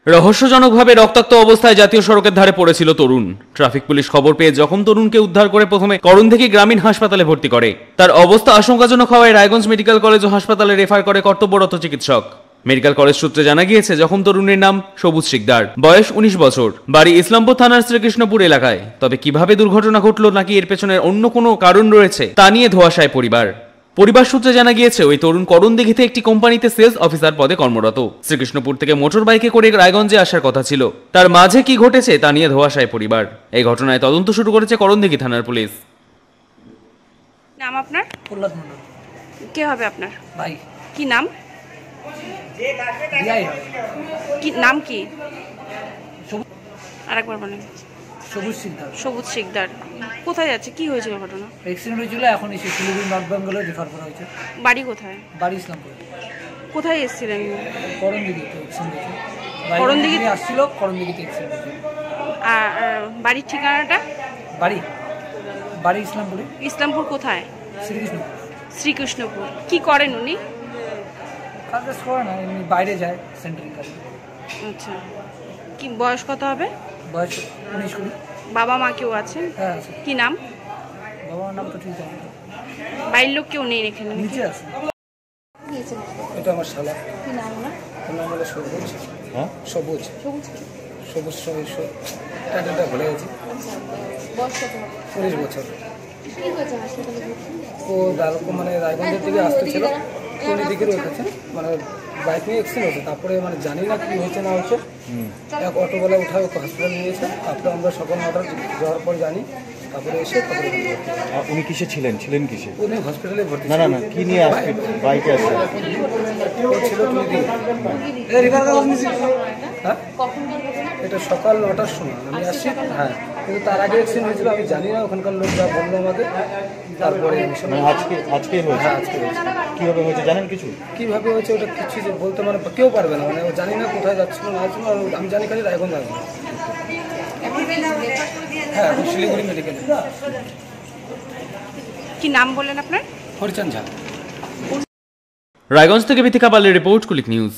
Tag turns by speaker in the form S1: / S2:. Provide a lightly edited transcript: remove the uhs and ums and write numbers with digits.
S1: রহস্যজনকভাবে রক্তাক্ত অবস্থায় জাতীয় সড়কের ধারে পড়েছিল তরুণ। ট্রাফিক পুলিশ খবর পেয়ে জখম তরুণকে উদ্ধার করে প্রথমে করণ থেকে গ্রামীণ হাসপাতালে ভর্তি করে। তার অবস্থা আশঙ্কাজনক হওয়ায় রায়গঞ্জ মেডিকেল কলেজ ও হাসপাতালে রেফার করে কর্তব্যরত চিকিৎসক। মেডিকেল কলেজ সূত্রে জানা গিয়েছে জখম তরুণের নাম সবুজ শিকদার, বয়স 19 বছর, বাড়ি ইসলামপুর থানার শ্রীকৃষ্ণপুর এলাকায়। তবে কিভাবে দুর্ঘটনা ঘটল নাকি এর পেছনে অন্য কোনো কারণ রয়েছে তা নিয়ে ধোঁয়াশায় পরিবার সূত্রে জানা গিয়েছে ওই তরুণ করণদিঘিতে একটি কোম্পানিতে সেলস অফিসার পদে কর্মরত। শ্রীকৃষ্ণপুর থেকে মোটর বাইকে করে রায়গঞ্জে আসার কথা ছিল। তার মাঝে কি ঘটেছে তা নিয়ে ধোঁয়াশায় পরিবার। এই ঘটনায় তদন্ত শুরু করেছে করণদিঘি থানার পুলিশ।
S2: নাম আপনার?
S3: প্রহ্লাদ মণ্ডল।
S2: কে হবে আপনার
S3: ভাই।
S2: কি নাম?
S3: বিআই
S2: কি নাম কি?
S3: সবুজ।
S2: আরেকবার বলেন।
S3: সবুজ শিকদার।
S2: সবুজ শিকদার। কোথায় যাচ্ছে? কি হয়েছিল ঘটনা?
S3: অ্যাক্সিডেন্ট হয়েছিল, এখন এসে শিলিগুড়ি নর্থ বেঙ্গলে রেফার করা হয়েছে।
S2: বাড়ি কোথায়?
S3: বাড়ি ইসলামপুর।
S2: কোথায় এসেছিলেন?
S3: করণদিঘিতে অ্যাক্সিডেন্ট হয়েছে।
S2: করণদিঘি
S3: আসছিল, করণদিঘিতে অ্যাক্সিডেন্ট হয়েছে।
S2: আর বাড়ির ঠিকানাটা?
S3: বাড়ি ইসলামপুরে।
S2: ইসলামপুর কোথায়?
S3: শ্রীকৃষ্ণপুর।
S2: শ্রীকৃষ্ণপুর। কি করেন উনি?
S3: কাজ করে না, এমনি বাইরে যায় সেন্টারিং কাজে।
S2: আচ্ছা, কি বয়স কত হবে?
S3: বয়স 19-20।
S2: বাবা মা কেউ আছেন?
S3: হ্যাঁ আছে।
S2: কি নাম?
S3: বাবার নাম তো ঠিক জানি না।
S2: বাড়ির লোক কেউ নেই এখানে?
S3: নিচে আছে। এটা আমার শালা।
S2: কি নাম ওনার?
S3: ওর নাম হলো সবুজ।
S4: হ্যাঁ,
S3: সবুজ। সবুজ টাইটেলটা ভুলে গেছি।
S2: বয়স কত হবে?
S3: 19 বছর।
S2: কি হয়েছে হাসপাতালে?
S3: ও মানে রায়গঞ্জের থেকে আসতেছিল, কোন দিকে রয়েছে মানে বাইক নিয়ে অ্যাক্সিডেন্ট হয়েছে। তারপরে মানে জানি না কি হয়েছে না হয়েছে, এক অটোবেলা উঠায় ওকে হসপিটাল নিয়েছে। তারপরে আমরা সকাল 9টার যাওয়ার পর জানি, তারপরে এসে তারপরে
S4: উনি কিসে ছিলেন কিসে?
S3: উনি হসপিটালে ভর্তি।
S4: না কি নিয়ে আসছে? বাইকে আসছে।
S3: ও ছিল হ্যাঁ, এটা সকাল 9টার সময় আমি আসছি। হ্যাঁ, কিন্তু তার আগে অ্যাক্সিডেন্ট হয়েছিল, আমি জানি না। ওখানকার লোক যা বললো আমাকে, তারপরে
S4: আজকে হয়েছে।
S3: হ্যাঁ, আজকে হয়েছে।
S4: কিভাবে হয়েছে জানেন কিছু?
S3: কিভাবে হয়েছে ওটা কিছু যে বলতে মানে কেউ পারবে না, মানে ও জানি না কোথায় যাচ্ছিল না যাচ্ছিল। আমি জানি খালি রায়গঞ্জ আসবো। হ্যাঁ, এখন শিলিগুড়ি মেডিকেলে।
S2: কি নাম বললেন আপনার?
S3: হরিচাঁদ ঝা।
S1: রায়গঞ্জ থেকে বিথিকা পালের রিপোর্ট, কুলিক নিউজ।